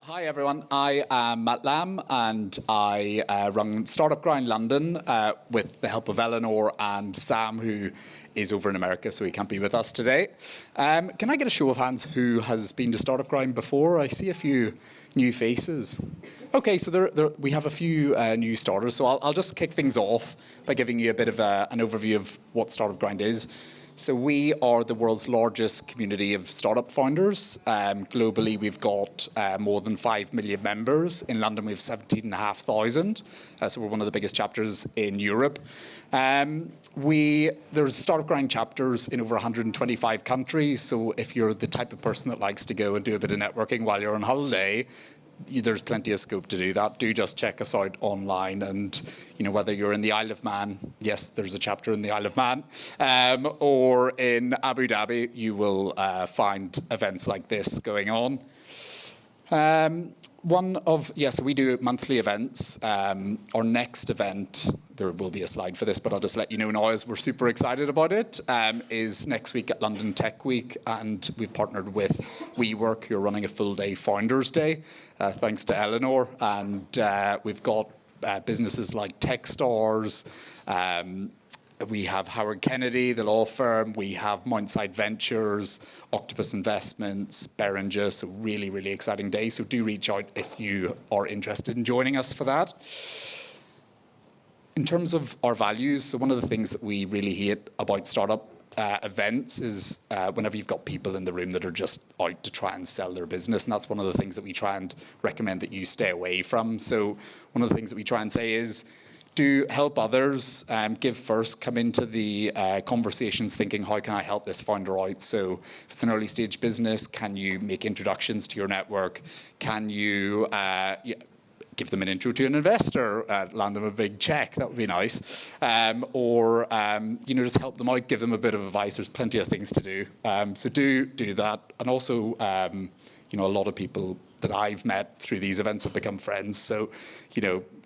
Hi everyone, I am Matt Lamb and I run Startup Grind London with the help of Eleanor and Sam, who is over in America, so he can't be with us today. Can I get a show of hands who has been to Startup Grind before? I see a few new faces. Okay, so we have a few new starters, so I'll just kick things off by giving you a bit of an overview of what Startup Grind is. So we are the world's largest community of startup founders. Globally, we've got more than 5 million members. In London, we have 17,500. So we're one of the biggest chapters in Europe. There's Startup Grind chapters in over 125 countries. So if you're the type of person that likes to go and do a bit of networking while you're on holiday, there's plenty of scope to do that. Do just check us out online, and whether you're in the Isle of Man, yes, there's a chapter in the Isle of Man, or in Abu Dhabi, you will find events like this going on. So we do monthly events. Our next event, there will be a slide for this, but I'll just let you know now as we're super excited about it, is next week at London Tech Week, and we've partnered with WeWork, who are running a full-day Founders Day, thanks to Eleanor, and we've got businesses like Techstars, we have Howard Kennedy, the law firm. We have Mountside Ventures, Octopus Investments, Behringer. So really, really exciting day. So do reach out if you are interested in joining us for that. In terms of our values, so one of the things that we really hate about startup events is whenever you've got people in the room that are just out to try and sell their business. And that's one of the things that we try and recommend that you stay away from. So one of the things that we try and say is, do help others, give first, come into the conversations thinking, how can I help this founder out? So if it's an early stage business, can you make introductions to your network? Can you give them an intro to an investor, land them a big check? That would be nice. Or just help them out, give them a bit of advice. There's plenty of things to do. So do that. And also, a lot of people that I've met through these events have become friends. So,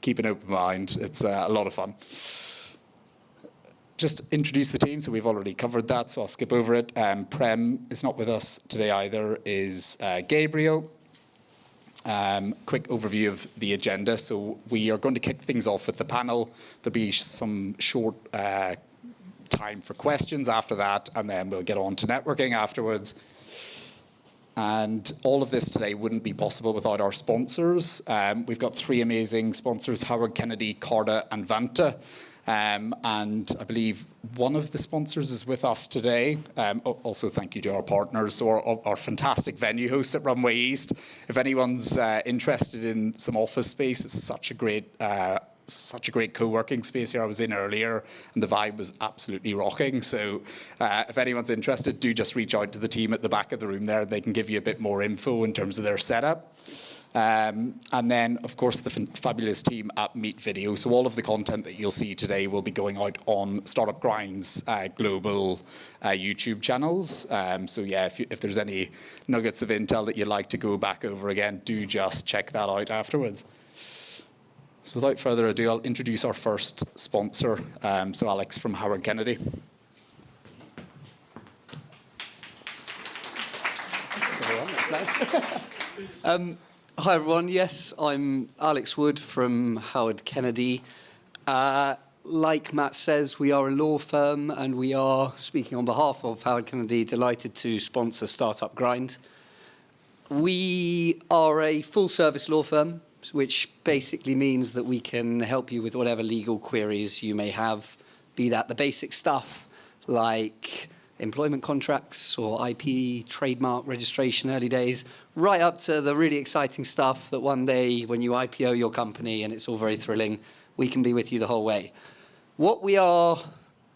keep an open mind. It's a lot of fun. Just introduce the team. So we've already covered that, so I'll skip over it. Prem is not with us today either, is Gabriel. Quick overview of the agenda. So we are going to kick things off with the panel. There'll be some short time for questions after that, and then we'll get on to networking afterwards. And all of this today wouldn't be possible without our sponsors. We've got 3 amazing sponsors, Howard Kennedy, Carta, and Vanta. And I believe one of the sponsors is with us today. Also, thank you to our partners, so our fantastic venue hosts at Runway East. If anyone's interested in some office space, it's such a great co-working space here. I was in earlier and the vibe was absolutely rocking. So if anyone's interested, do just reach out to the team at the back of the room there. They can give you a bit more info in terms of their setup. And then, of course, the fabulous team at Meet Video. So all of the content that you'll see today will be going out on Startup Grind's global YouTube channels. So yeah, if there's any nuggets of intel that you'd like to go back over again, do just check that out afterwards. So without further ado, I'll introduce our first sponsor, so Alex from Howard Kennedy. Hi everyone, yes, I'm Alex Wood from Howard Kennedy. Like Matt says, we are a law firm and we are, speaking on behalf of Howard Kennedy, delighted to sponsor Startup Grind. We are a full-service law firm, which basically means that we can help you with whatever legal queries you may have, be that the basic stuff like employment contracts or IP, trademark registration, early days, right up to the really exciting stuff that one day when you IPO your company and it's all very thrilling, we can be with you the whole way. What we are,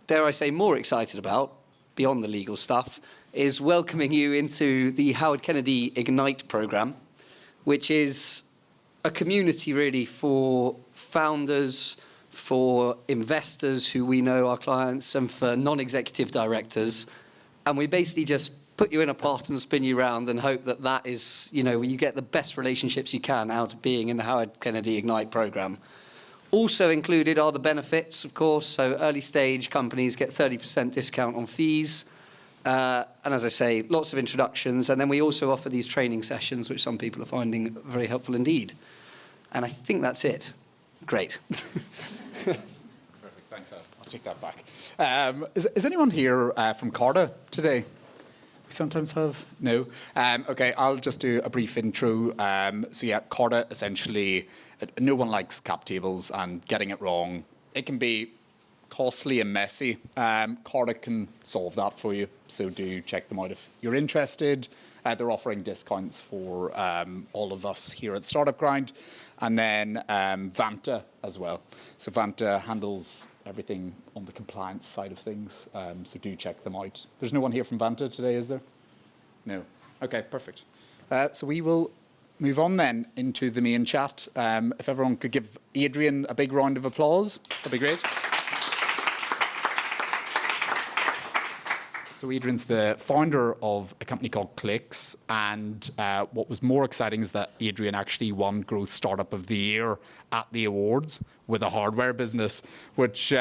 dare I say, more excited about, beyond the legal stuff, is welcoming you into the Howard Kennedy Ignite program, which is a community really for founders, for investors who we know are clients, and for non-executive directors. And we basically just put you in a pot and spin you around and hope that that is, you get the best relationships you can out of being in the Howard Kennedy Ignite program. Also included are the benefits, of course. So early stage companies get 30% discount on fees. And as I say, lots of introductions. And then we also offer these training sessions, which some people are finding very helpful indeed. And I think that's it. Great. Perfect, thanks, Al. I'll take that back. Is anyone here from Carta today? We sometimes have? No? Okay, I'll just do a brief intro. So yeah, Carta essentially, no one likes cap tables, and getting it wrong, it can be costly and messy. Carta can solve that for you, so do check them out if you're interested. They're offering discounts for all of us here at Startup Grind, and then Vanta as well. So Vanta handles everything on the compliance side of things, so do check them out. There's no one here from Vanta today, is there? No. Okay, perfect. So we will move on then into the main chat. If everyone could give Adrian a big round of applause, that'd be great. So Adrian's the founder of a company called Clicks, and what was more exciting is that Adrian actually won Growth Startup of the Year at the awards with a hardware business, which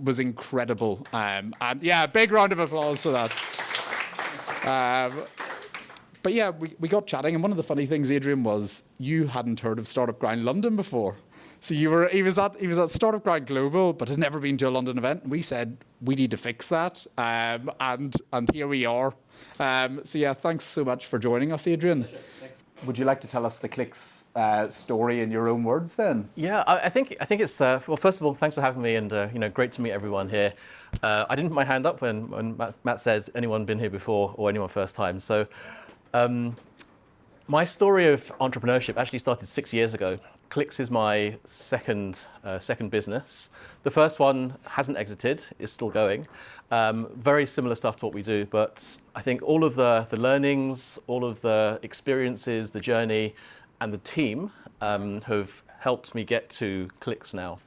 was incredible. And yeah, a big round of applause for that. But yeah, we got chatting, and one of the funny things, Adrian, was you hadn't heard of Startup Grind London before. So he was at Startup Grind Global, but had never been to a London event. And we said we need to fix that, and here we are. So yeah, thanks so much for joining us, Adrian. Would you like to tell us the Clicks story in your own words, then? Yeah, I think it's well. First of all, thanks for having me, and great to meet everyone here. I didn't put my hand up when Matt said anyone been here before or anyone first time. So my story of entrepreneurship actually started 6 years ago. Clicks is my second business. The first one hasn't exited; is still going. Very similar stuff to what we do, but I think all of the learnings, all of the experiences, the journey, and the team have helped me get to Clicks now.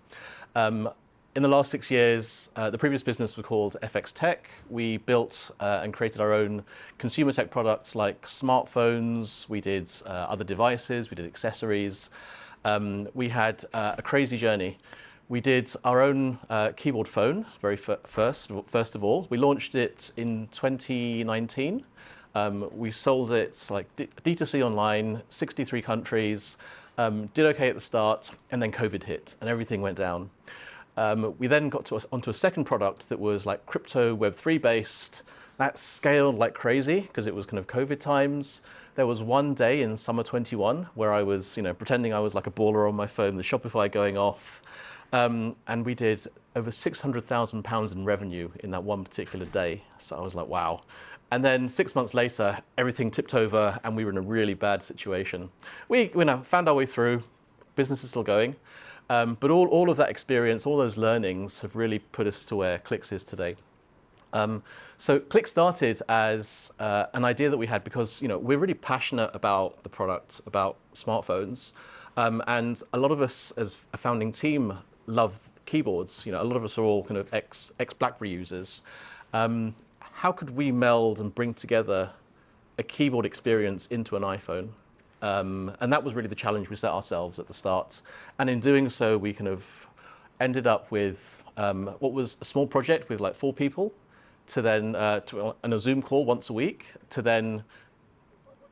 In the last 6 years, the previous business was called FX Tech. We built and created our own consumer tech products like smartphones. We did other devices. We did accessories. We had a crazy journey. We did our own keyboard phone, first of all. We launched it in 2019. We sold it like D2C online, 63 countries, did okay at the start, and then COVID hit and everything went down. We then got onto a second product that was like crypto Web3 based. That scaled like crazy because it was kind of COVID times. There was one day in summer 21 where I was, pretending I was like a baller on my phone, the Shopify going off. And we did over £600,000 in revenue in that one particular day. So I was like, wow. And then 6 months later, everything tipped over and we were in a really bad situation. We found our way through, business is still going. But all of that experience, all those learnings have really put us to where Clicks is today. So Clicks started as an idea that we had because we're really passionate about the product, about smartphones, and a lot of us as a founding team love keyboards. A lot of us are all kind of ex BlackBerry users. How could we meld and bring together a keyboard experience into an iPhone? And that was really the challenge we set ourselves at the start. And in doing so, we kind of ended up with what was a small project with like 4 people, to then on a Zoom call once a week, to then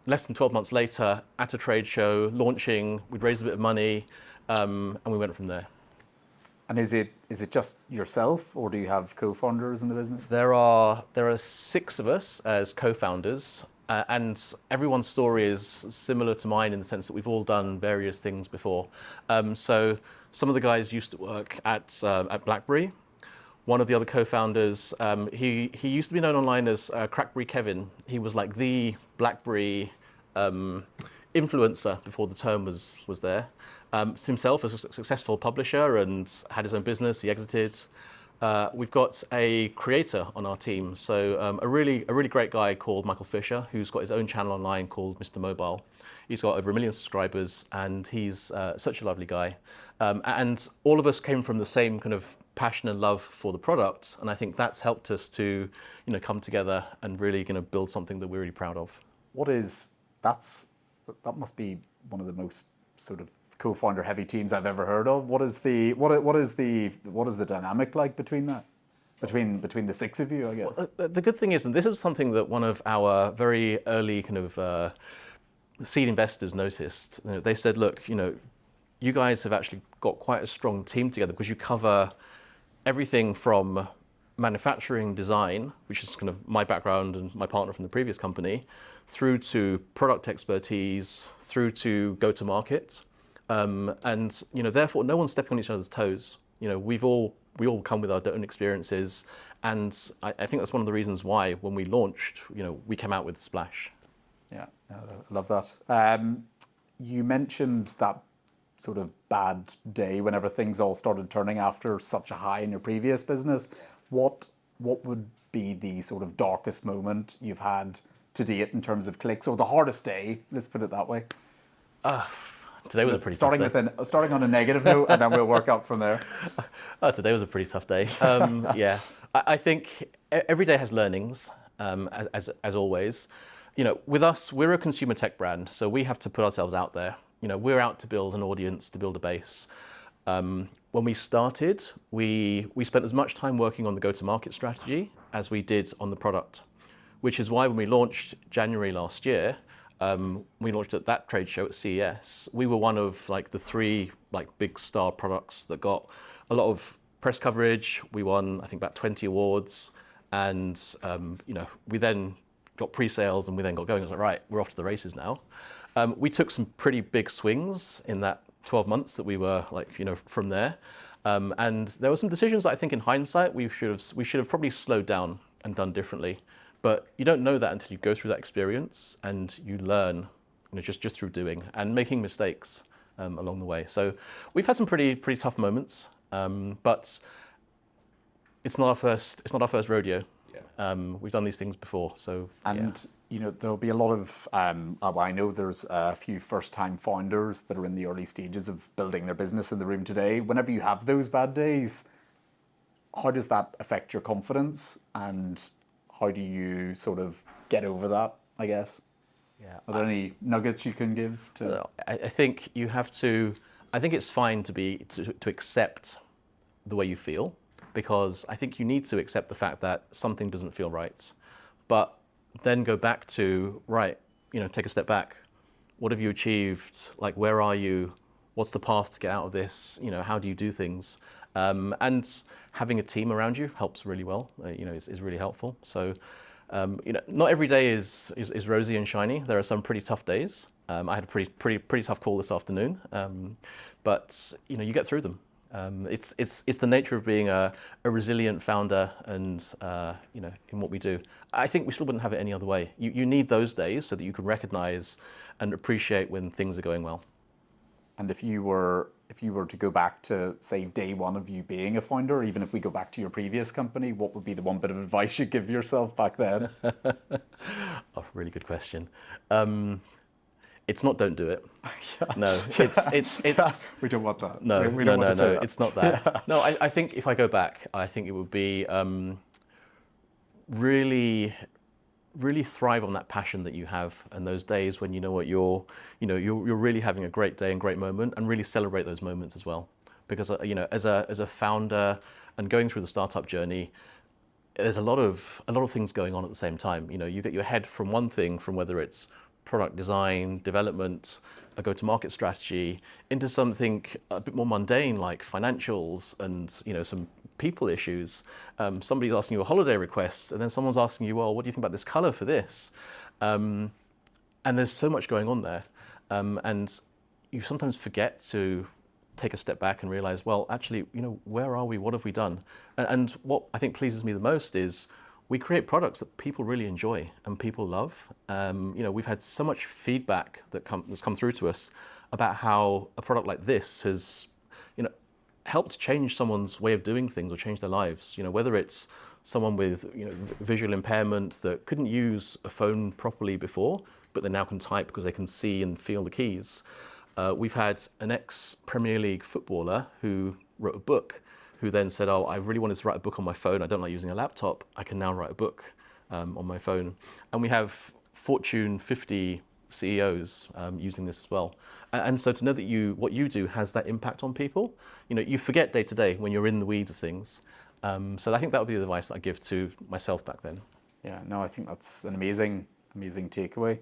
less than 12 months later at a trade show, launching, we'd raised a bit of money, and we went from there. And is it just yourself, or do you have co-founders in the business? There are 6 of us as co-founders. And everyone's story is similar to mine in the sense that we've all done various things before. So some of the guys used to work at BlackBerry. One of the other co-founders, he used to be known online as Crackberry Kevin. He was like the BlackBerry influencer before the term was there. Himself as a successful publisher and had his own business. He exited. We've got a creator on our team, so a really great guy called Michael Fisher, who's got his own channel online called Mr. Mobile. He's got over 1 million subscribers, and he's such a lovely guy. And all of us came from the same kind of passion and love for the product, and I think that's helped us to, come together and really build something that we're really proud of. That must be one of the most sort of co-founder heavy teams I've ever heard of. What is the dynamic like between that? between the six of you, I guess. Well, the good thing is, and this is something that one of our very early kind of seed investors noticed. You know, they said, look, you know, you guys have actually got quite a strong team together because you cover everything from manufacturing design, which is kind of my background and my partner from the previous company, through to product expertise, through to go-to-market. And, you know, therefore, no one's stepping on each other's toes. You know, we all come with our own experiences. And I think that's one of the reasons why, when we launched, you know, we came out with Splash. Yeah, I love that. You mentioned that sort of bad day whenever things all started turning after such a high in your previous business. What would be the sort of darkest moment you've had to date in terms of clicks, or the hardest day? Let's put it that way. Today was a pretty tough day. Starting on a negative note, and then we'll work up from there. Today was a pretty tough day. Yeah, I think every day has learnings, as always. You know, with us, we're a consumer tech brand, so we have to put ourselves out there. You know, we're out to build an audience, to build a base. When we started, we spent as much time working on the go-to-market strategy as we did on the product, which is why when we launched January last year, we launched at that trade show at CES. We were one of like the 3 like big star products that got a lot of press coverage. We won, I think, about 20 awards, and you know, we then got pre-sales and we then got going. I was like, right, we're off to the races now. We took some pretty big swings in that 12 months that we were like, you know, from there. And there were some decisions that I think in hindsight we should have probably slowed down and done differently. But you don't know that until you go through that experience and you learn, you know, just through doing and making mistakes along the way. So we've had some pretty tough moments, but it's not our first rodeo. Yeah. We've done these things before, so. And you know, there'll be a lot of. I know there's a few first-time founders that are in the early stages of building their business in the room today. Whenever you have those bad days, how does that affect your confidence, and how do you sort of get over that, I guess? Yeah. Are there any nuggets you can give to? I think you have to. I think it's fine to accept the way you feel, because I think you need to accept the fact that something doesn't feel right, but then go back to, right, you know, take a step back. What have you achieved? Like, where are you? What's the path to get out of this? You know, how do you do things? And having a team around you helps really well. You know, is really helpful. So, you know, not every day is rosy and shiny. There are some pretty tough days. I had a pretty tough call this afternoon, but you know, you get through them. It's the nature of being a resilient founder, and you know, in what we do. I think we still wouldn't have it any other way. You need those days so that you can recognize and appreciate when things are going well. And if you were to go back to, say, day one of you being a founder, or even if we go back to your previous company, what would be the one bit of advice you'd give yourself back then? Oh, really good question. It's not don't do it. No, it's we don't want that. No, we don't want to say that. It's not that. Yeah. No, I think if I go back, I think it would be really thrive on that passion that you have, and those days when you know what you're really having a great day and great moment, and really celebrate those moments as well. Because you know, as a founder and going through the startup journey, there's a lot of things going on at the same time. You know, you get your head from one thing, from whether it's product design, development, a go-to-market strategy, into something a bit more mundane like financials and, you know, some people issues. Somebody's asking you a holiday request, and then someone's asking you, well, what do you think about this color for this? And there's so much going on there, and you sometimes forget to take a step back and realize, well, actually, you know, where are we? What have we done? And what I think pleases me the most is we create products that people really enjoy and people love. You know, we've had so much feedback that's come through to us about how a product like this has, you know, helped change someone's way of doing things or change their lives. You know, whether it's someone with, you know, visual impairment that couldn't use a phone properly before, but they now can type because they can see and feel the keys. We've had an ex-Premier League footballer who wrote a book, who then said, oh, I really wanted to write a book on my phone. I don't like using a laptop. I can now write a book on my phone. And we have Fortune 50 CEOs using this as well. And so to know that what you do has that impact on people, you know, you forget day to day when you're in the weeds of things. So I think that would be the advice that I give to myself back then. Yeah, no, I think that's an amazing takeaway.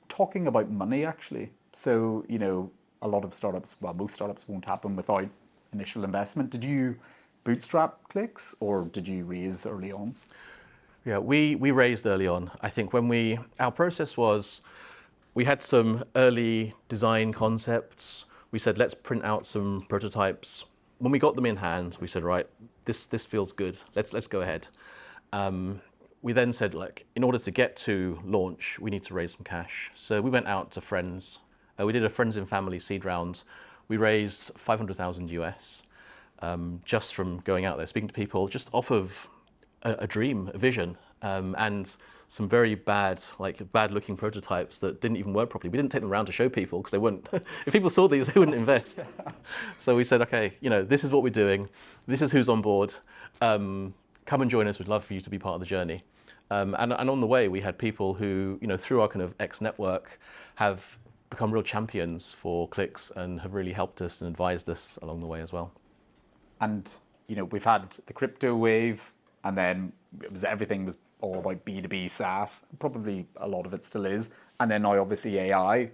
Talking about money, actually. So, a lot of startups, well, most startups won't happen without initial investment. Did you bootstrap Clicks or did you raise early on? Yeah, we raised early on. I think our process was, we had some early design concepts. We said, let's print out some prototypes. When we got them in hand, we said, right, this feels good. Let's go ahead. We then said, like, in order to get to launch, we need to raise some cash. So we went out to friends. We did a friends and family seed round. We raised 500,000 US just from going out there, speaking to people, just off of a dream, a vision, and some very bad looking prototypes that didn't even work properly. We didn't take them around to show people because they wouldn't, if people saw these, they wouldn't invest. So we said, okay, this is what we're doing. This is who's on board. Come and join us. We'd love for you to be part of the journey. And on the way, we had people who, through our kind of X network, have become real champions for Clicks and have really helped us and advised us along the way as well. And, we've had the crypto wave, and then everything was all about B2B SaaS. Probably a lot of it still is. And then now obviously AI.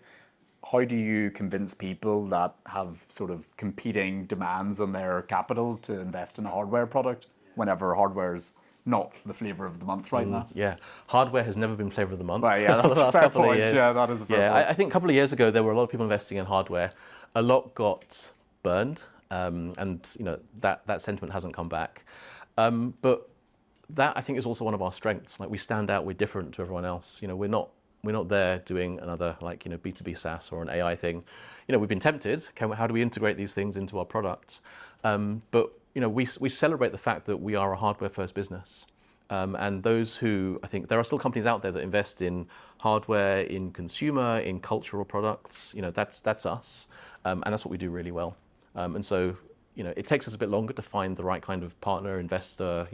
How do you convince people that have sort of competing demands on their capital to invest in a hardware product whenever hardware's not the flavour of the month right now? Yeah, hardware has never been flavour of the month. Right, yeah, that's a fair point. Yeah, that is a fair point. I think a couple of years ago, there were a lot of people investing in hardware. A lot got burned, and that sentiment hasn't come back. But that, I think, is also one of our strengths. Like, we stand out, we're different to everyone else. We're not there doing another B2B SaaS or an AI thing. We've been tempted. How do we integrate these things into our products? But we celebrate the fact that we are a hardware first business. And those who, I think there are still companies out there that invest in hardware, in consumer, in cultural products. That's us. And that's what we do really well. And so, it takes us a bit longer to find the right kind of partner, investor,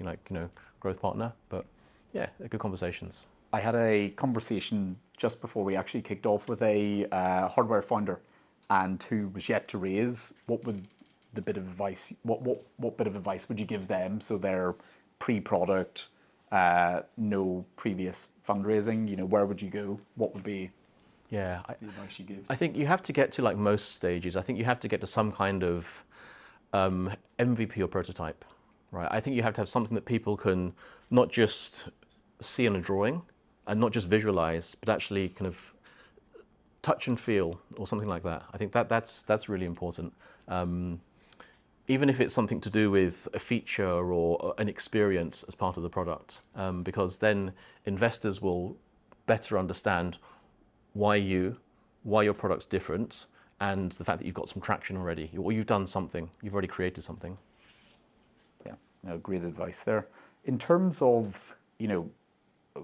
growth partner. But yeah, they're good conversations. I had a conversation just before we actually kicked off with a hardware founder, and who was yet to raise. What would the bit of advice? What bit of advice would you give them? So they're pre-product, no previous fundraising. Where would you go? What would be the advice you give? I think you have to get to, like most stages, I think you have to get to some kind of MVP or prototype, right? I think you have to have something that people can not just see in a drawing and not just visualize, but actually kind of touch and feel or something like that. I think that's really important. Even if it's something to do with a feature or an experience as part of the product, because then investors will better understand why your product's different, and the fact that you've got some traction already, or you've done something, you've already created something. Yeah, no, great advice there. In terms of,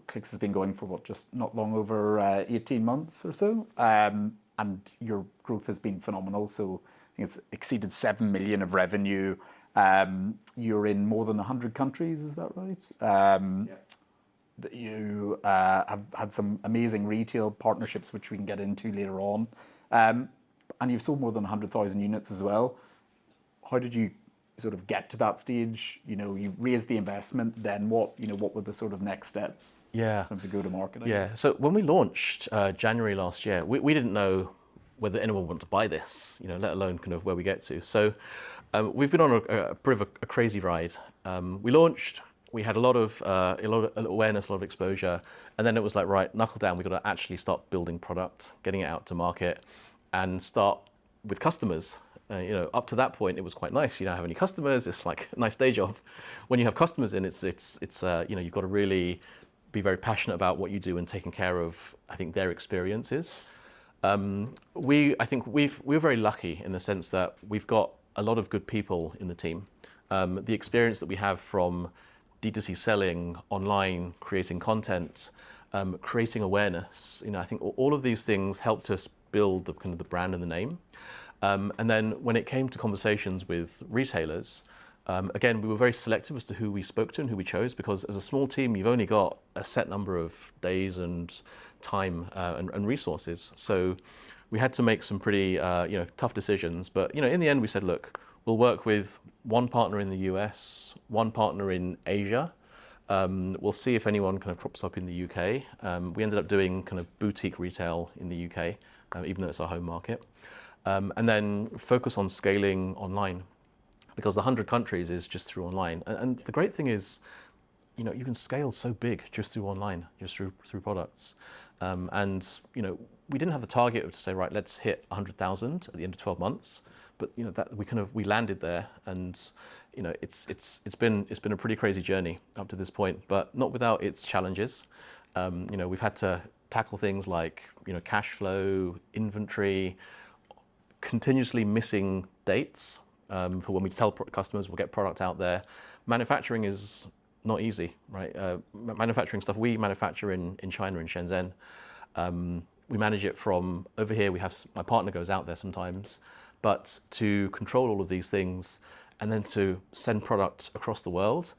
Clicks has been going for just not long over 18 months or so, and your growth has been phenomenal. So I think it's exceeded 7 million of revenue. You're in more than 100 countries, is that right? That you have had some amazing retail partnerships, which we can get into later on. And you've sold more than 100,000 units as well. How did you sort of get to that stage? You raised the investment, then what were the sort of next steps? Yeah. In terms of go-to-market? Yeah, so when we launched January last year, we didn't know whether anyone would want to buy this, let alone kind of where we get to. So we've been on a bit of a crazy ride. We launched, we had a lot of awareness, a lot of exposure, and then it was like, right, knuckle down, we've got to actually start building product, getting it out to market, and start with customers. Up to that point, it was quite nice. You don't have any customers. It's like a nice day job. When you have customers in, it's you've got to really be very passionate about what you do and taking care of, I think, their experiences. I think we're very lucky in the sense that we've got a lot of good people in the team. The experience that we have from D2C selling, online, creating content, creating awareness. I think all of these things helped us build the brand and the name. And then when it came to conversations with retailers, again, we were very selective as to who we spoke to and who we chose, because as a small team, you've only got a set number of days and time and resources. So we had to make some pretty tough decisions. But in the end, we said, look, we'll work with one partner in the US, one partner in Asia. We'll see if anyone kind of crops up in the UK. We ended up doing kind of boutique retail in the UK, even though it's our home market. And then focus on scaling online, because 100 countries is just through online. And the great thing is, you know, you can scale so big just through online, just through products. And you know, we didn't have the target to say, right, let's hit 100,000 at the end of 12 months. But you know, that we landed there, and you know, it's been a pretty crazy journey up to this point, but not without its challenges. You know, we've had to tackle things like, you know, cash flow, inventory, continuously missing dates for when we tell customers we'll get product out there. Manufacturing is not easy, right? Manufacturing stuff we manufacture in China, in Shenzhen. We manage it from over here. My partner goes out there sometimes, but to control all of these things and then to send product across the world,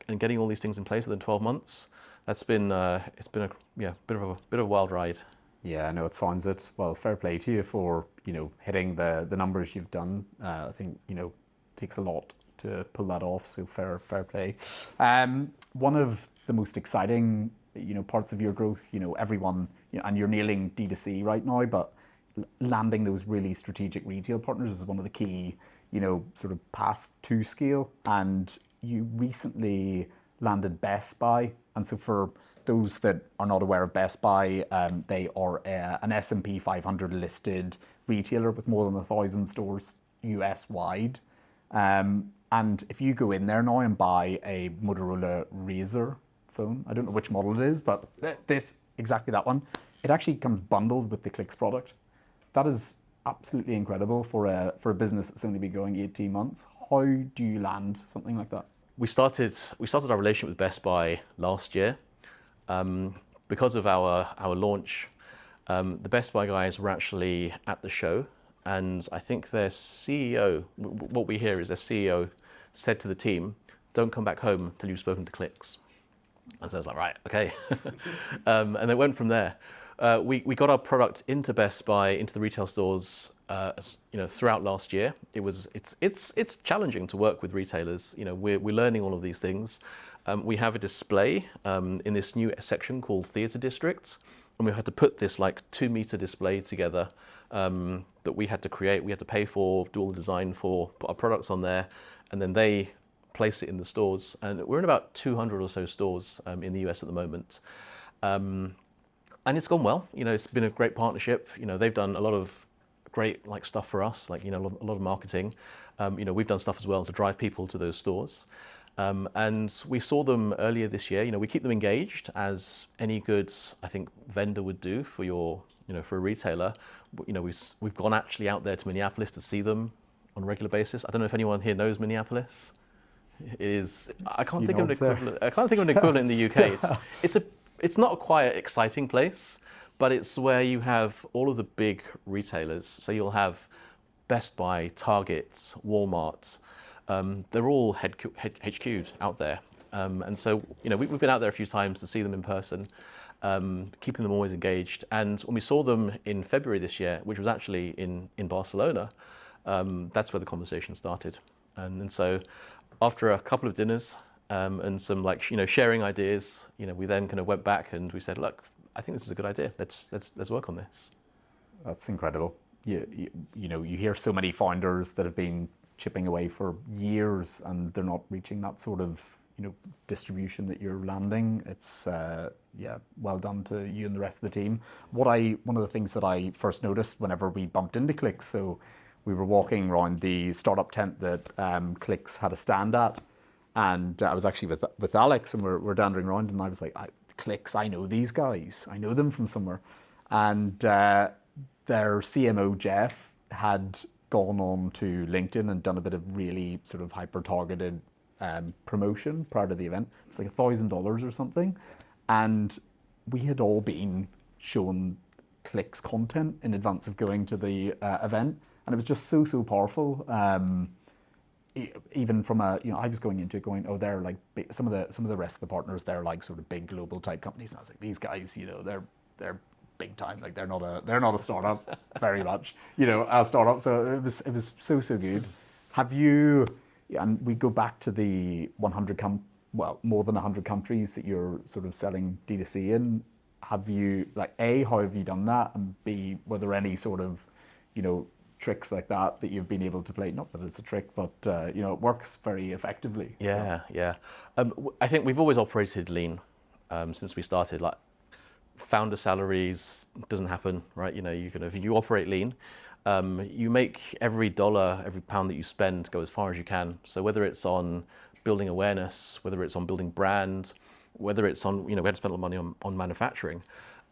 and getting all these things in place within 12 months, that's been it's been a bit of a wild ride. Yeah, I know it sounds it. Well, fair play to you for, you know, hitting the numbers you've done. I think, you know, takes a lot to pull that off. So fair play. One of the most exciting, you know, parts of your growth, you know, everyone, you know, and you're nailing D2C right now, but landing those really strategic retail partners is one of the key, you know, sort of paths to scale. And you recently landed Best Buy. And so for those that are not aware of Best Buy, they are an S&P 500 listed retailer with more than 1,000 stores US wide. And if you go in there now and buy a Motorola Razr phone, I don't know which model it is, but exactly that one, it actually comes bundled with the Clicks product. That is absolutely incredible for a business that's only been going 18 months. How do you land something like that? We started our relationship with Best Buy last year. Because of our launch, the Best Buy guys were actually at the show, and I think their CEO, what we hear is their CEO said to the team, "Don't come back home until you've spoken to Clicks." And so I was like, right, okay. And they went from there. We got our product into Best Buy, into the retail stores, you know, throughout last year. It's challenging to work with retailers. You know, we're learning all of these things. We have a display in this new section called Theatre District, and we had to put this like 2-meter display together that we had to create. We had to pay for, do all the design for, put our products on there, and then they place it in the stores. And we're in about 200 or so stores in the US at the moment. And it's gone well. You know, it's been a great partnership. You know, they've done a lot of great like stuff for us, like, you know, a lot of marketing. You know, we've done stuff as well to drive people to those stores. And we saw them earlier this year. You know, we keep them engaged as any good, I think, vendor would do for your, you know, for a retailer. You know, we've gone actually out there to Minneapolis to see them on a regular basis. I don't know if anyone here knows Minneapolis. I can't think of an equivalent. I can't think of an equivalent in the UK. It's not a quiet, exciting place, but it's where you have all of the big retailers. So you'll have Best Buy, Target, Walmart. They're all HQ'd out there. And so, you know, we've been out there a few times to see them in person, keeping them always engaged. And when we saw them in February this year, which was actually in Barcelona, that's where the conversation started. And so after a couple of dinners and some, like, you know, sharing ideas, you know, we then kind of went back and we said, look, I think this is a good idea. Let's work on this. That's incredible. You know, you hear so many founders that have been chipping away for years and they're not reaching that sort of, you know, distribution that you're landing. It's yeah, well done to you and the rest of the team. One of the things that I first noticed whenever we bumped into Clicks, so we were walking around the startup tent that Clicks had a stand at, and I was actually with Alex, and we're dandering around, and I was like, Clicks, I know these guys, I know them from somewhere. And their CMO Jeff had gone on to LinkedIn and done a bit of really sort of hyper-targeted promotion prior to the event. It was like $1,000 or something, and we had all been shown Clicks content in advance of going to the event, and it was just so powerful. Even from a, you know, I was going into it going, oh, they're like big, some of the rest of the partners, they're like sort of big global type companies, and I was like, these guys, you know, they're big time, like they're not a startup very much, you know, a startup. So it was so good. Have you, and we go back to the 100 more than 100 countries that you're sort of selling D2C in. Have you, like, A, how have you done that? And B, were there any sort of, tricks like that you've been able to play? Not that it's a trick, but, it works very effectively. Yeah, yeah. I think we've always operated lean since we started. Like, founder salaries doesn't happen, right? If you operate lean, you make every dollar, every pound that you spend go as far as you can. So whether it's on building awareness, whether it's on building brand, whether it's on, we had to spend a lot of money on manufacturing,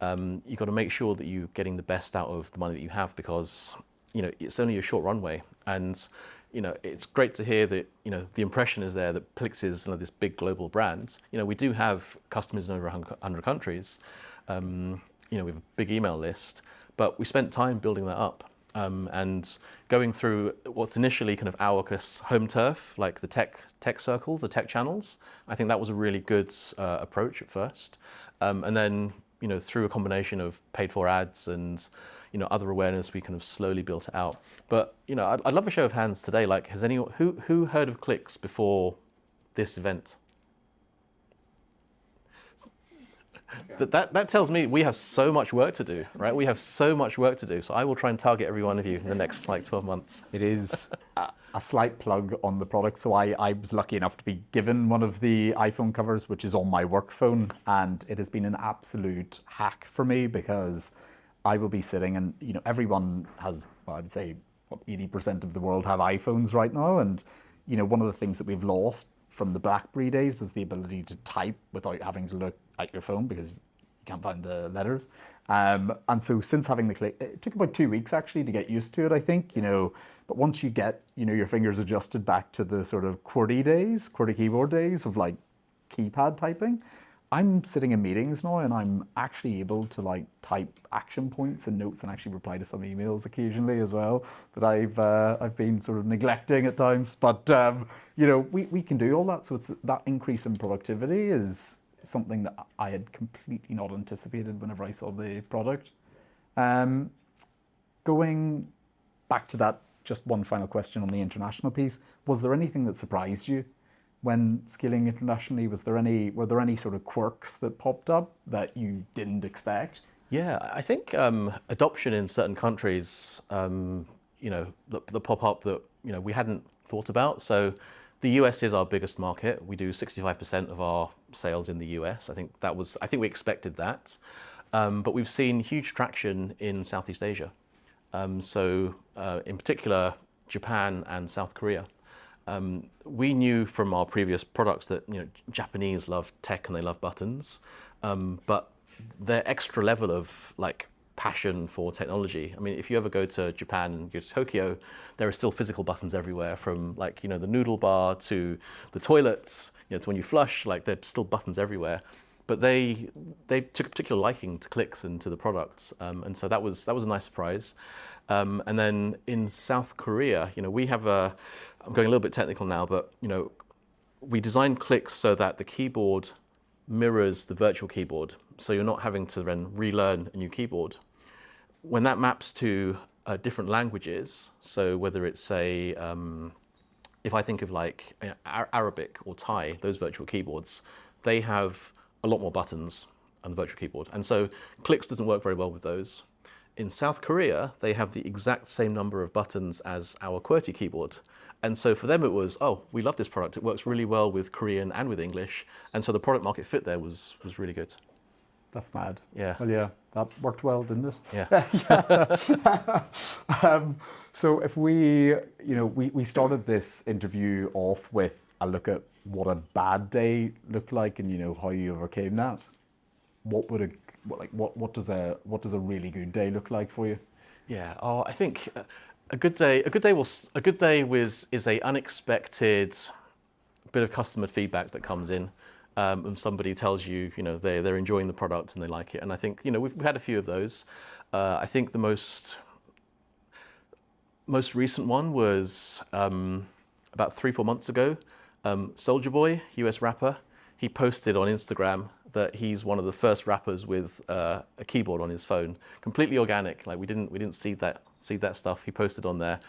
you've got to make sure that you're getting the best out of the money that you have, because, it's only a short runway. And, it's great to hear that, the impression is there that Plix is this big global brand. We do have customers in over 100 countries. We have a big email list, but we spent time building that up. And going through what's initially kind of our home turf, like the tech circles, the tech channels. I think that was a really good approach at first. And then, through a combination of paid for ads and, other awareness, we kind of slowly built it out. But, I'd love a show of hands today. Like, has anyone, who heard of Plix before this event? That tells me we have so much work to do, right? We have so much work to do. So I will try and target every one of you in the next 12 months. It is a slight plug on the product. So I was lucky enough to be given one of the iPhone covers, which is on my work phone. And it has been an absolute hack for me, because I will be sitting and, everyone has, well, I'd say, 80% of the world have iPhones right now. And, one of the things that we've lost from the BlackBerry days was the ability to type without having to look at your phone, because you can't find the letters. And so since having the click, it took about 2 weeks actually to get used to it, I think, but once you get, your fingers adjusted back to the sort of QWERTY keyboard days of like keypad typing, I'm sitting in meetings now and I'm actually able to type action points and notes and actually reply to some emails occasionally as well that I've been sort of neglecting at times. But we can do all that. So it's that increase in productivity is something that I had completely not anticipated whenever I saw the product. Going back to that, just one final question on the international piece. Was there anything that surprised you when scaling internationally? Were there any sort of quirks that popped up that you didn't expect? Yeah, I think adoption in certain countries, that pop up that we hadn't thought about. So the US is our biggest market. We do 65% of our sales in the US. I think we expected that, but we've seen huge traction in Southeast Asia. In particular, Japan and South Korea. We knew from our previous products that Japanese love tech and they love buttons, but their extra level of passion for technology. I mean, if you ever go to Japan and go to Tokyo, there are still physical buttons everywhere, from the noodle bar to the toilets, to when you flush, there's still buttons everywhere. But they took a particular liking to Clix and to the products, and so that was a nice surprise. And then in South Korea, we have I'm going a little bit technical now, but we designed Clix so that the keyboard mirrors the virtual keyboard, so you're not having to then relearn a new keyboard. When that maps to different languages, so whether it's if I think of Arabic or Thai, those virtual keyboards, they have a lot more buttons on the virtual keyboard. And so Clix doesn't work very well with those. In South Korea, they have the exact same number of buttons as our QWERTY keyboard. And so for them it was, oh, we love this product. It works really well with Korean and with English. And so the product market fit there was really good. That's mad. Yeah. Well, yeah, that worked well, didn't it? Yeah. So if we started this interview off with a look at what a bad day looked like and how you overcame that. What does a really good day look like for you? Yeah. Oh, I think a good day is a unexpected bit of customer feedback that comes in. And somebody tells you, they're enjoying the product and they like it. And I think, we've had a few of those. I think the most recent one was about 3-4 months ago. Soulja Boy, US rapper, he posted on Instagram that he's one of the first rappers with a keyboard on his phone, completely organic. We didn't see that stuff. He posted on there.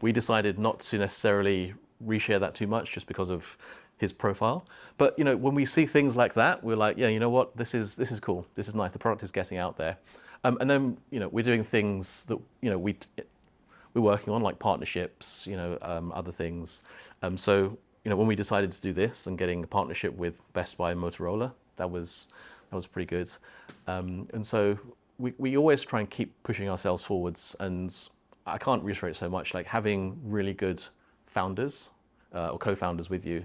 we decided not to necessarily reshare that too much just because of his profile. But when we see things like that, we're like, yeah, you know what, this is cool, this is nice, the product is getting out there. And then we're doing things that we're working on, like partnerships, other things. So when we decided to do this and getting a partnership with Best Buy and Motorola, that was pretty good. And so we always try and keep pushing ourselves forwards. And I can't reiterate so much, like having really good founders or co-founders with you,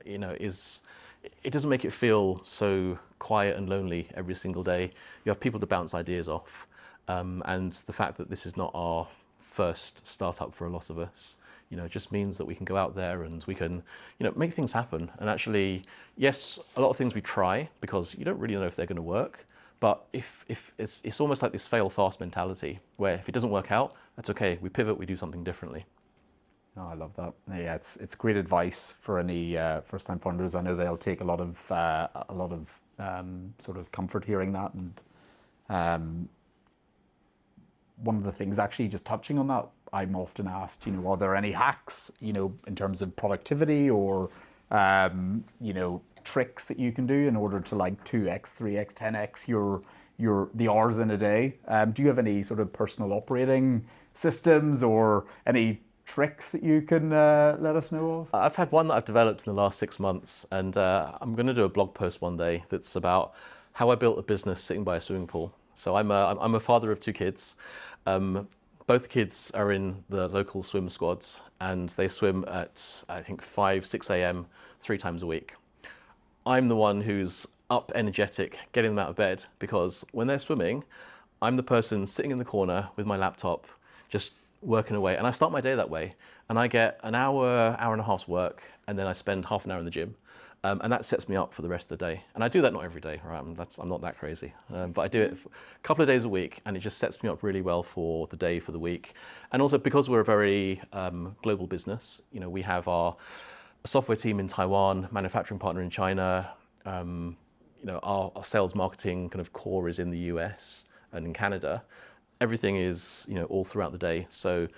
it doesn't make it feel so quiet and lonely every single day. You have people to bounce ideas off. And the fact that this is not our first startup for a lot of us, it just means that we can go out there and we can, make things happen. And actually, yes, a lot of things we try because you don't really know if they're going to work. But if it's almost like this fail fast mentality, where if it doesn't work out, that's okay. We pivot, we do something differently. Oh, I love that. Yeah, it's great advice for any first-time founders. I know they'll take a lot of sort of comfort hearing that. And one of the things, actually, just touching on that, I'm often asked, are there any hacks, in terms of productivity or, tricks that you can do in order to like 2x, 3x, 10x the hours in a day? Do you have any sort of personal operating systems or any tricks that you can let us know of? I've had one that I've developed in the last 6 months, and I'm going to do a blog post one day that's about how I built a business sitting by a swimming pool. So I'm a father of 2 kids. Both kids are in the local swim squads, and they swim at, I think, 5, 6 a.m. 3 times a week. I'm the one who's up, energetic, getting them out of bed, because when they're swimming, I'm the person sitting in the corner with my laptop, just working away. And I start my day that way. And I get an hour, hour and a half's work, and then I spend half an hour in the gym. And that sets me up for the rest of the day. And I do that not every day, right? I'm not that crazy. But I do it a couple of days a week, and it just sets me up really well for the day, for the week. And also because we're a very global business, we have our software team in Taiwan, manufacturing partner in China, our sales marketing kind of core is in the US and in Canada. Everything is, all throughout the day. So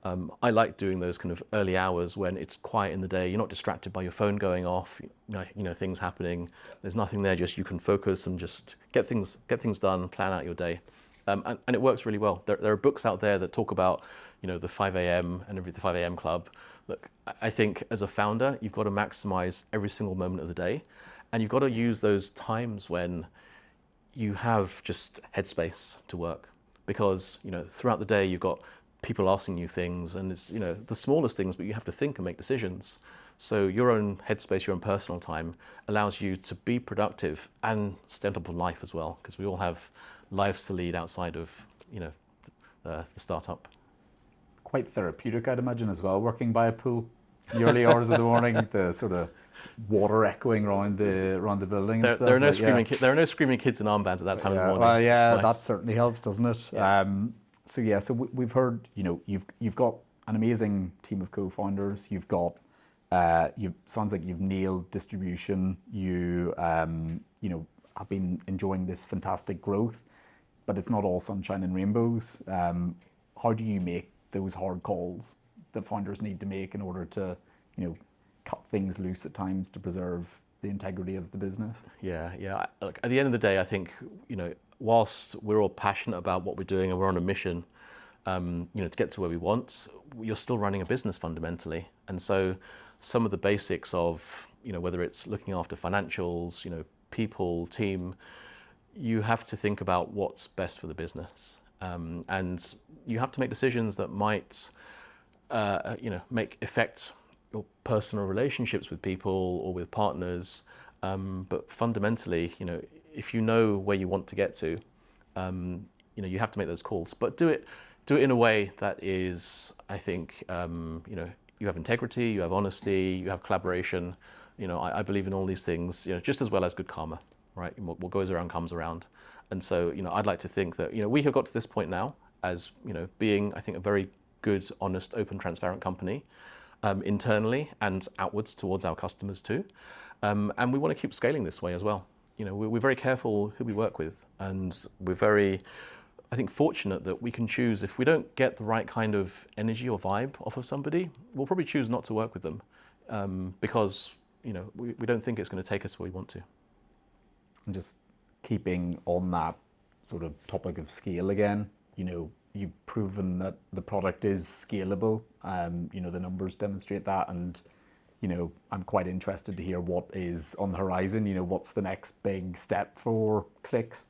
I like doing those kind of early hours when it's quiet in the day. You're not distracted by your phone going off, things happening. There's nothing there. Just you can focus and just get things done. Plan out your day, and it works really well. There are books out there that talk about, the 5 a.m. and the 5 a.m. club. Look, I think as a founder, you've got to maximize every single moment of the day, and you've got to use those times when you have just headspace to work. Because throughout the day you've got people asking you things, and it's the smallest things, but you have to think and make decisions. So your own headspace, your own personal time allows you to be productive and stay on top of life as well, because we all have lives to lead outside of the startup. Quite therapeutic, I'd imagine, as well, working by a pool, the early hours of the morning, the sort of water echoing around the building. There are no screaming kids in armbands at that time of the morning. Well, yeah, nice. That certainly helps, doesn't it? Yeah. So we've heard, you've got an amazing team of co-founders. You've got, sounds like you've nailed distribution. You, have been enjoying this fantastic growth, but it's not all sunshine and rainbows. How do you make those hard calls that founders need to make in order to, cut things loose at times to preserve the integrity of the business? Yeah. Look, at the end of the day, I think, whilst we're all passionate about what we're doing and we're on a mission, to get to where we want, you're still running a business fundamentally. And so some of the basics of, whether it's looking after financials, people, team, you have to think about what's best for the business. And you have to make decisions that might, affect your personal relationships with people or with partners. But fundamentally, if you know where you want to get to, you have to make those calls. But do it in a way that is, I think, you have integrity, you have honesty, you have collaboration. I believe in all these things, just as well as good karma, right? What goes around comes around. And so, I'd like to think that, we have got to this point now as, being, I think, a very good, honest, open, transparent company, internally and outwards towards our customers too. And we want to keep scaling this way as well. We're very careful who we work with, and we're very I think, fortunate that we can choose. If we don't get the right kind of energy or vibe off of somebody, we'll probably choose not to work with them, because we don't think it's going to take us where we want to. And just keeping on that sort of topic of scale again, you've proven that the product is scalable. The numbers demonstrate that, and I'm quite interested to hear what is on the horizon. What's the next big step for Clicks?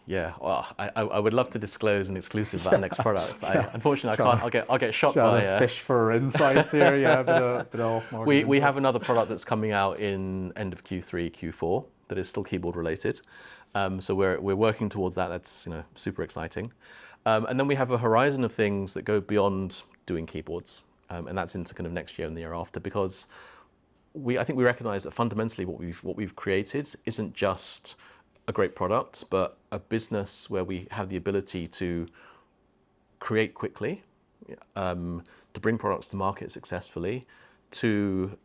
Yeah, well, I would love to disclose an exclusive about our next product. Unfortunately, I can't. I'll get shot by fish for insights here. Yeah, bit off market. We have another product that's coming out in end of Q3, Q4 that is still keyboard related. So we're working towards that. That's super exciting. And then we have a horizon of things that go beyond doing keyboards, and that's into kind of next year and the year after, because I think we recognise that fundamentally what we've created isn't just a great product, but a business where we have the ability to create quickly, to bring products to market successfully, to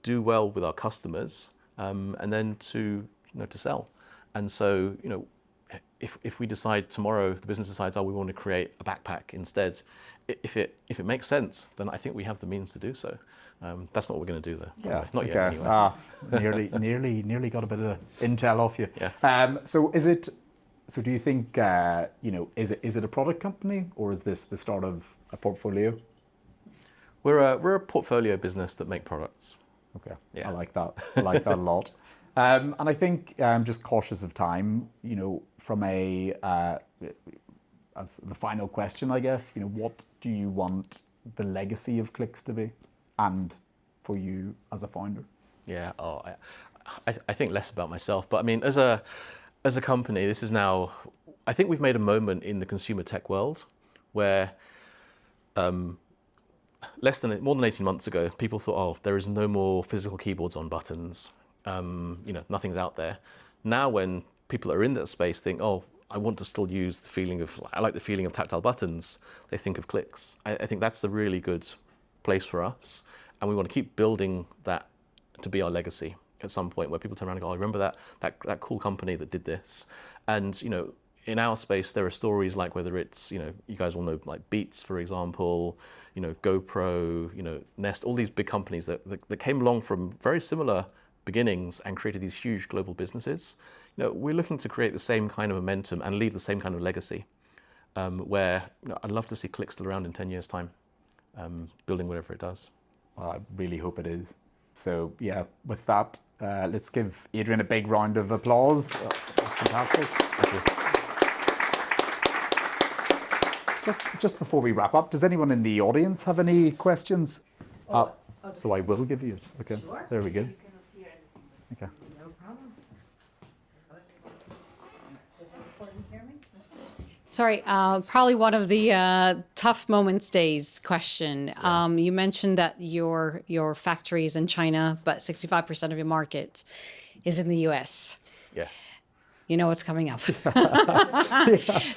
do well with our customers, and then to sell. And so if we decide tomorrow, the business decides, we want to create a backpack instead, if it makes sense, then I think we have the means to do so. That's not what we're going to do though. Yeah, not yet anyway. Nearly got a bit of intel off you. Yeah. So do you think is it a product company, or is this the start of a portfolio? We're a portfolio business that make products. Okay. Yeah. I like that. I like that a lot. And I think I'm just cautious of time, from as the final question, I guess, what do you want the legacy of Clicks to be, and for you as a founder? Yeah. I think less about myself, but I mean, as a company, this is now, I think we've made a moment in the consumer tech world where more than 18 months ago, people thought, there is no more physical keyboards on buttons. Nothing's out there. Now when people that are in that space think, I want to still use I like the feeling of tactile buttons, they think of Clicks. I think that's a really good place for us, and we want to keep building that to be our legacy at some point, where people turn around and go, I remember that cool company that did this. And in our space, there are stories like, whether it's you guys all know, like Beats, for example, GoPro, Nest, all these big companies that came along from very similar beginnings and created these huge global businesses. We're looking to create the same kind of momentum and leave the same kind of legacy, where I'd love to see Click still around in 10 years' time, building whatever it does. Well, I really hope it is. So yeah, with that, let's give Adrian a big round of applause. That's fantastic. Thank you. Just before we wrap up, does anyone in the audience have any questions? So I will give you it. Okay, Sure. There we go. You can appear. Okay. No problem. Hear me? Sorry, probably one of the tough moments days question. Yeah. You mentioned that your factory is in China, but 65% of your market is in the US. Yes. You know what's coming up.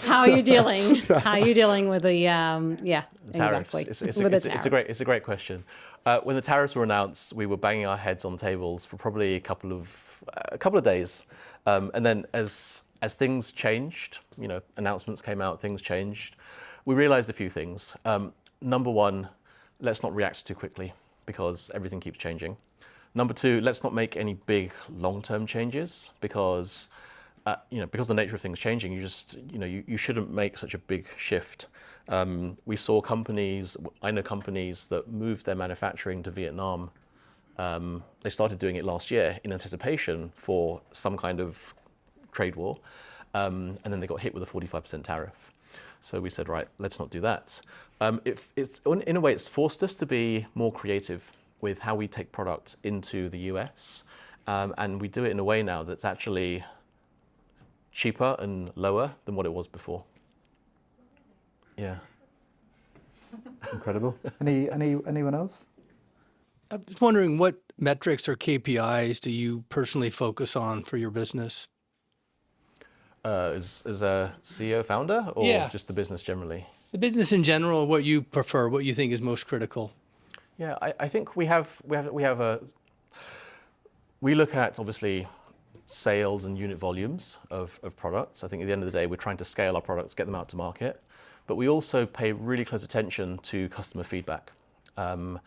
How are you dealing? How are you dealing with the Tariffs. exactly It's a great question. When the tariffs were announced, we were banging our heads on tables for probably a couple of days, and then as things changed, announcements came out, things changed. We realized a few things. Number one, let's not react too quickly, because everything keeps changing. Number two, let's not make any big long-term changes, because because the nature of things changing, you shouldn't make such a big shift. We saw I know companies that moved their manufacturing to Vietnam. They started doing it last year in anticipation for some kind of trade war, and then they got hit with a 45% tariff. So we said, right, let's not do that. In a way, it's forced us to be more creative with how we take products into the US, and we do it in a way now that's actually cheaper and lower than what it was before. Yeah. It's incredible. Anyone else? I'm just wondering, what metrics or KPIs do you personally focus on for your business? As a CEO founder, or just the business generally? The business in general, what you prefer, what you think is most critical. Yeah, I think we look at, obviously, sales and unit volumes of products. I think at the end of the day, we're trying to scale our products, get them out to market, but we also pay really close attention to customer feedback. And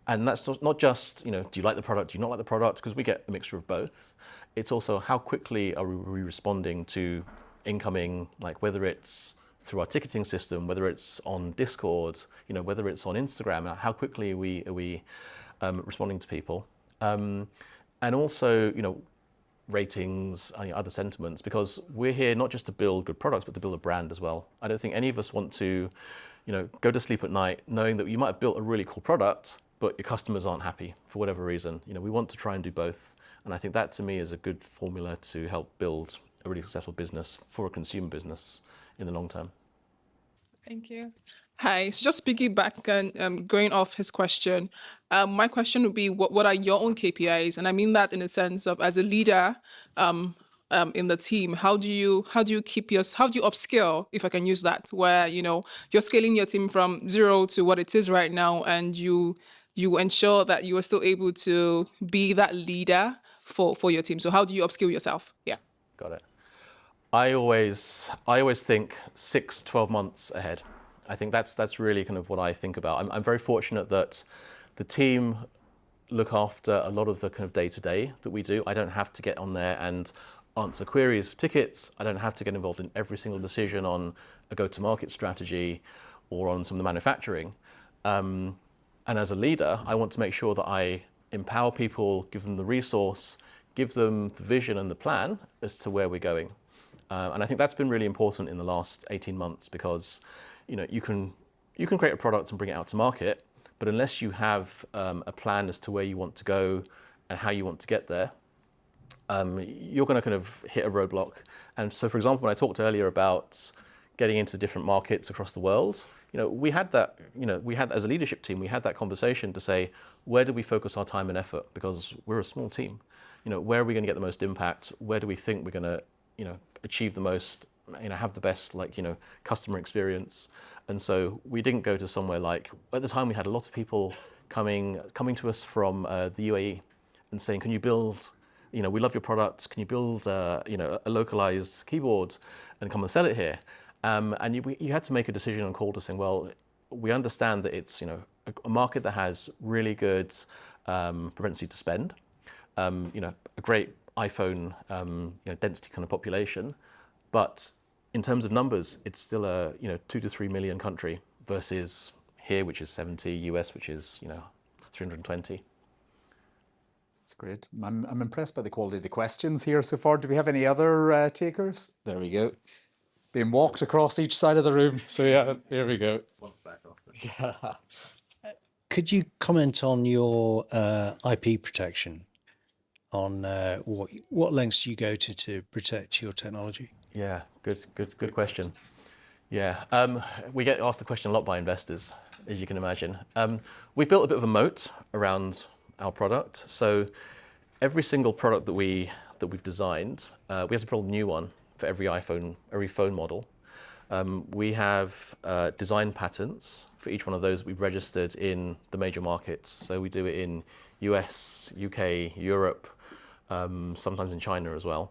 that's not just, do you like the product, do you not like the product? Because we get a mixture of both. It's also how quickly are we responding to incoming, like whether it's through our ticketing system, whether it's on Discord, whether it's on Instagram, how quickly are we responding to people. And also, ratings, other sentiments, because we're here not just to build good products, but to build a brand as well. I don't think any of us want to, go to sleep at night knowing that you might have built a really cool product, but your customers aren't happy for whatever reason. We want to try and do both. And I think that to me is a good formula to help build a really successful business for a consumer business in the long term. Thank you. Hi, so just piggyback and going off his question, my question would be, what are your own KPIs? And I mean that in the sense of, as a leader in the team, how do you upskill, if I can use that, where you're scaling your team from 0 to what it is right now, and you ensure that you are still able to be that leader for your team. So how do you upskill yourself? Yeah. Got it. I always think 6, 12 months ahead. I think that's really kind of what I think about. I'm very fortunate that the team look after a lot of the kind of day-to-day that we do. I don't have to get on there and answer queries for tickets. I don't have to get involved in every single decision on a go-to-market strategy or on some of the manufacturing. And as a leader, I want to make sure that I empower people, give them the resource, give them the vision and the plan as to where we're going. And I think that's been really important in the last 18 months because, you can create a product and bring it out to market, but unless you have a plan as to where you want to go and how you want to get there, you're going to kind of hit a roadblock. And so, for example, when I talked earlier about getting into different markets across the world, we had that, as a leadership team, we had that conversation to say, where do we focus our time and effort? Because we're a small team. Where are we going to get the most impact? Where do we think we're going to, achieve the most, have the best, customer experience? And so we didn't go to somewhere like, at the time we had a lot of people coming to us from the UAE and saying, can you build, we love your product. Can you build, a localized keyboard and come and sell it here? And you had to make a decision on call to saying, well, we understand that it's, a market that has really good propensity to spend, a great iPhone density kind of population, but in terms of numbers, it's still a 2 to 3 million country versus here, which is 70, US, which is 320. That's great. I'm impressed by the quality of the questions here so far. Do we have any other takers? There we go. Being walked across each side of the room. So yeah, here we go. Could you comment on your IP protection? On what lengths do you go to protect your technology? Yeah, good question. Yeah, we get asked the question a lot by investors, as you can imagine. We've built a bit of a moat around our product. So every single product that we've designed, we have to build a new one for every phone model. We have design patents for each one of those we've registered in the major markets. So we do it in US, UK, Europe, sometimes in China as well.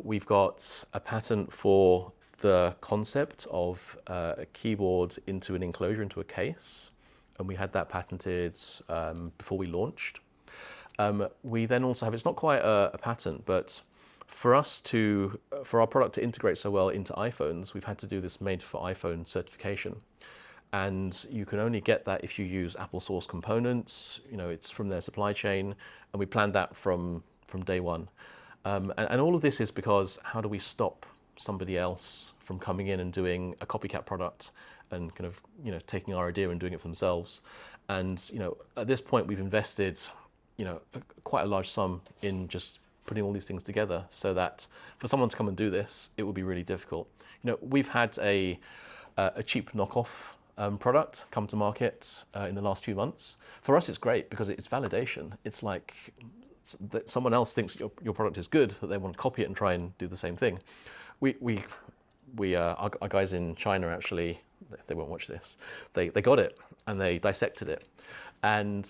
We've got a patent for the concept of a keyboard into an enclosure, into a case, and we had that patented before we launched. We then also have, it's not quite a patent, but for our product to integrate so well into iPhones, we've had to do this made for iPhone certification. And you can only get that if you use Apple source components, it's from their supply chain, and we planned that from day one. And all of this is because how do we stop somebody else from coming in and doing a copycat product and kind of, taking our idea and doing it for themselves? And, at this point we've invested, quite a large sum in just putting all these things together so that for someone to come and do this, it would be really difficult. We've had a cheap knockoff product come to market in the last few months. For us, it's great because it's validation. It's like that someone else thinks your product is good, that they want to copy it and try and do the same thing. Our guys in China actually, they won't watch this. They got it and they dissected it, And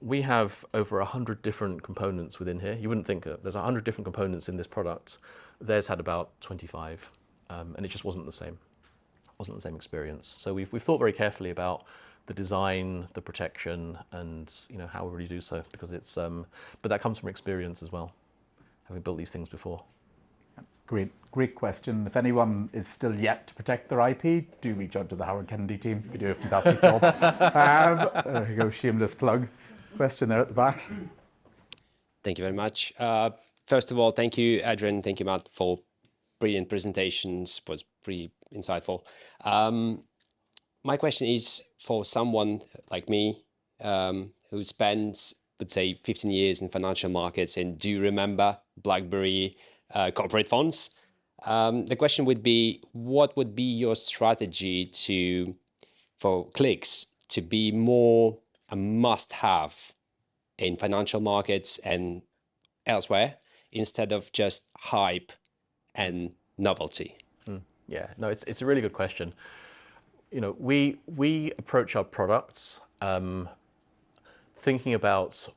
we have over 100 different components within here. You wouldn't think there's 100 different components in this product. Theirs had about 25, and it just wasn't the same. Wasn't the same experience. So we've thought very carefully about the design, the protection, and how we really do so, because it's but that comes from experience as well, having built these things before. Great question. If anyone is still yet to protect their IP, do reach out to the Howard Kennedy team. You do a fantastic job. There you go, shameless plug. Question there at the back. Thank you very much. First of all, thank you, Adrian. Thank you, Matt, for brilliant presentations. It was pretty insightful. My question is for someone like me who spends, let's say, 15 years in financial markets and do remember BlackBerry corporate funds. The question would be, what would be your strategy for clicks to be more a must-have in financial markets and elsewhere, instead of just hype and novelty? Yeah, no, it's a really good question. We approach our products thinking about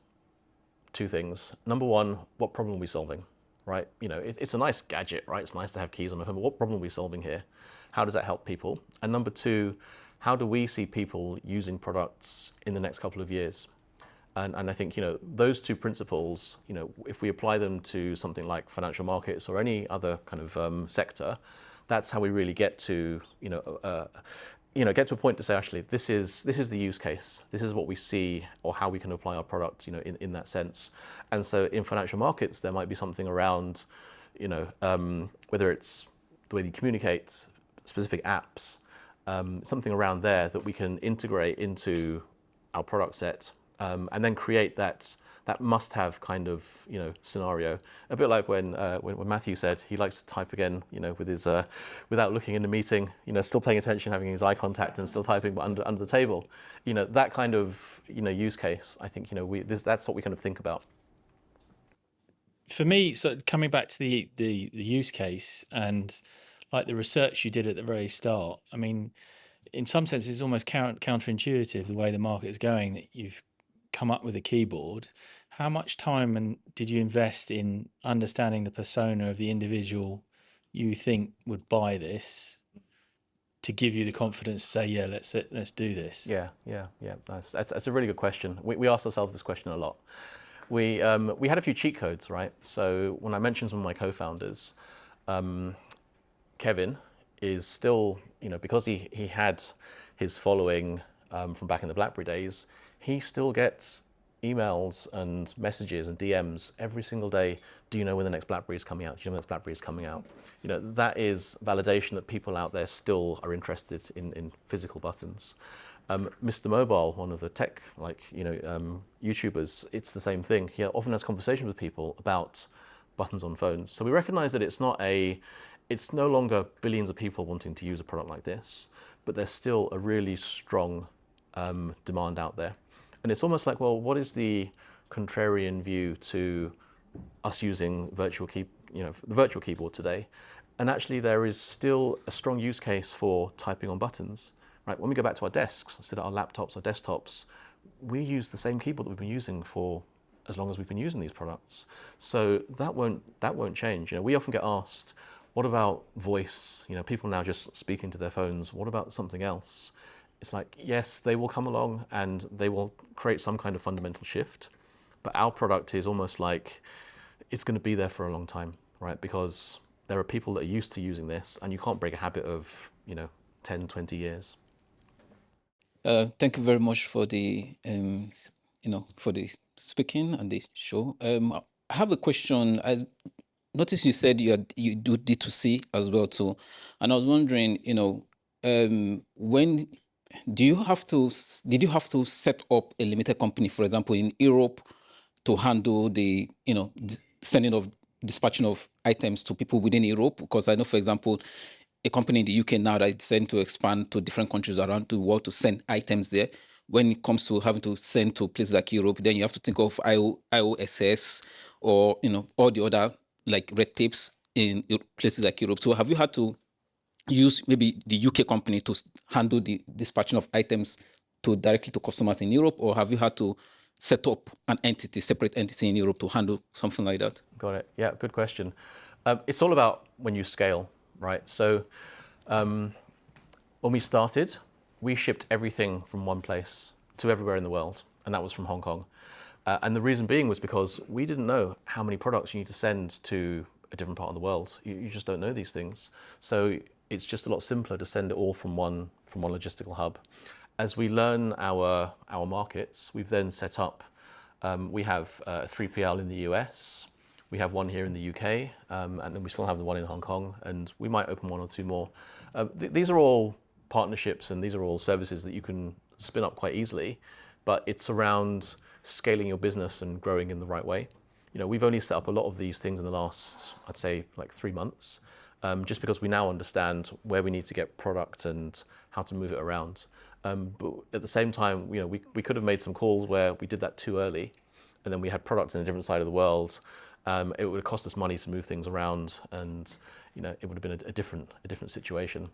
two things. Number one, what problem are we solving? Right? It's a nice gadget, right? It's nice to have keys on the phone, but what problem are we solving here? How does that help people? And number two, how do we see people using products in the next couple of years? And I think, those two principles, if we apply them to something like financial markets or any other kind of sector, that's how we really get to, get to a point to say, actually, this is the use case. This is what we see, or how we can apply our product, in that sense. And so in financial markets, there might be something around, whether it's the way you communicate, specific apps, something around there that we can integrate into our product set, and then create that must-have kind of scenario. A bit like when Matthew said he likes to type again, with his without looking in the meeting, still paying attention, having his eye contact, and still typing, but under the table. That kind of use case. I think that's what we kind of think about. For me, so coming back to the use case and like the research you did at the very start, I mean, in some sense, it's almost counterintuitive the way the market is going, that you've come up with a keyboard. How much time did you invest in understanding the persona of the individual you think would buy this to give you the confidence to say, yeah, let's do this? Yeah. That's a really good question. We asked ourselves this question a lot. We had a few cheat codes, right? So when I mentioned some of my co-founders, Kevin is still, because he had his following from back in the BlackBerry days, he still gets emails and messages and DMs every single day. Do you know when the next BlackBerry is coming out? Do you know when the next BlackBerry is coming out? That is validation that people out there still are interested in physical buttons. Mr. Mobile, one of the tech, YouTubers, it's the same thing. He often has conversations with people about buttons on phones. So we recognize that it's no longer billions of people wanting to use a product like this, but there's still a really strong demand out there. And it's almost like, well, what is the contrarian view to us using the virtual keyboard today? And actually, there is still a strong use case for typing on buttons. Right? When we go back to our desks, instead of our laptops or desktops, we use the same keyboard that we've been using for as long as we've been using these products. So that won't change. We often get asked, what about voice? People now just speak into their phones. What about something else? It's like, yes, they will come along and they will create some kind of fundamental shift, but our product is almost like it's going to be there for a long time, right? Because there are people that are used to using this, and you can't break a habit of 10, 20 years. Thank you very much for the for the speaking and the show. I have a question. I noticed you said you do D2C as well too, and I was wondering, when did you have to set up a limited company, for example, in Europe, to handle the sending of dispatching of items to people within Europe? Because I know, for example, a company in the UK now that is sent to expand to different countries around the world to send items there. When it comes to having to send to places like Europe, then you have to think of IOSS or all the other like red tapes in places like Europe. So have you had to use maybe the UK company to handle the dispatching of items to directly to customers in Europe, or have you had to set up an entity, separate entity in Europe to handle something like that? Got it. Yeah, good question. It's all about when you scale, right? So when we started, we shipped everything from one place to everywhere in the world, and that was from Hong Kong. And the reason being was because we didn't know how many products you need to send to a different part of the world. You just don't know these things. So it's just a lot simpler to send it all from one logistical hub. As we learn our markets, we've then set up, we have a 3PL in the US, we have one here in the UK, and then we still have the one in Hong Kong, and we might open one or two more. These are all partnerships and these are all services that you can spin up quite easily, but it's around scaling your business and growing in the right way. You know, we've only set up a lot of these things in the last, I'd say, like 3 months, just because we now understand where we need to get product and how to move it around. But at the same time, you know, we could have made some calls where we did that too early, and then we had products in a different side of the world. It would have cost us money to move things around, and you know, it would have been a different situation.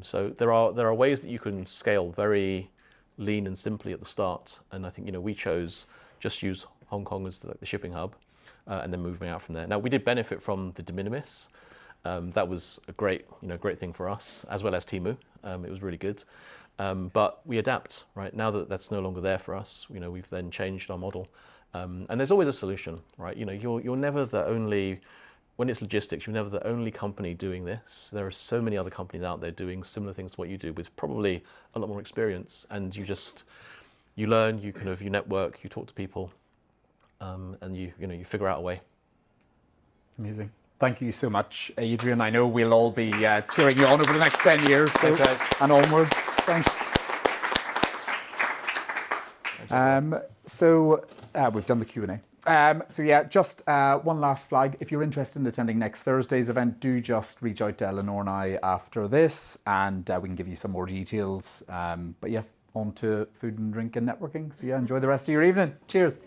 So there are ways that you can scale very lean and simply at the start, and I think, you know, we chose just use Hong Kong as the shipping hub, and then moving out from there. Now we did benefit from the de minimis. That was a great thing for us, as well as Temu. It was really good. But we adapt, right? Now that that's no longer there for us, you know, we've then changed our model. And there's always a solution, right? You know, you're never the only, when it's logistics, you're never the only company doing this. There are so many other companies out there doing similar things to what you do with probably a lot more experience. And you learn, you network, you talk to people, and you figure out a way. Amazing. Thank you so much, Adrian. I know we'll all be cheering you on over the next 10 years and onwards. Thanks. We've done the Q&A. Just one last flag. If you're interested in attending next Thursday's event, do just reach out to Eleanor and I after this, and we can give you some more details. On to food and drink and networking. So enjoy the rest of your evening. Cheers.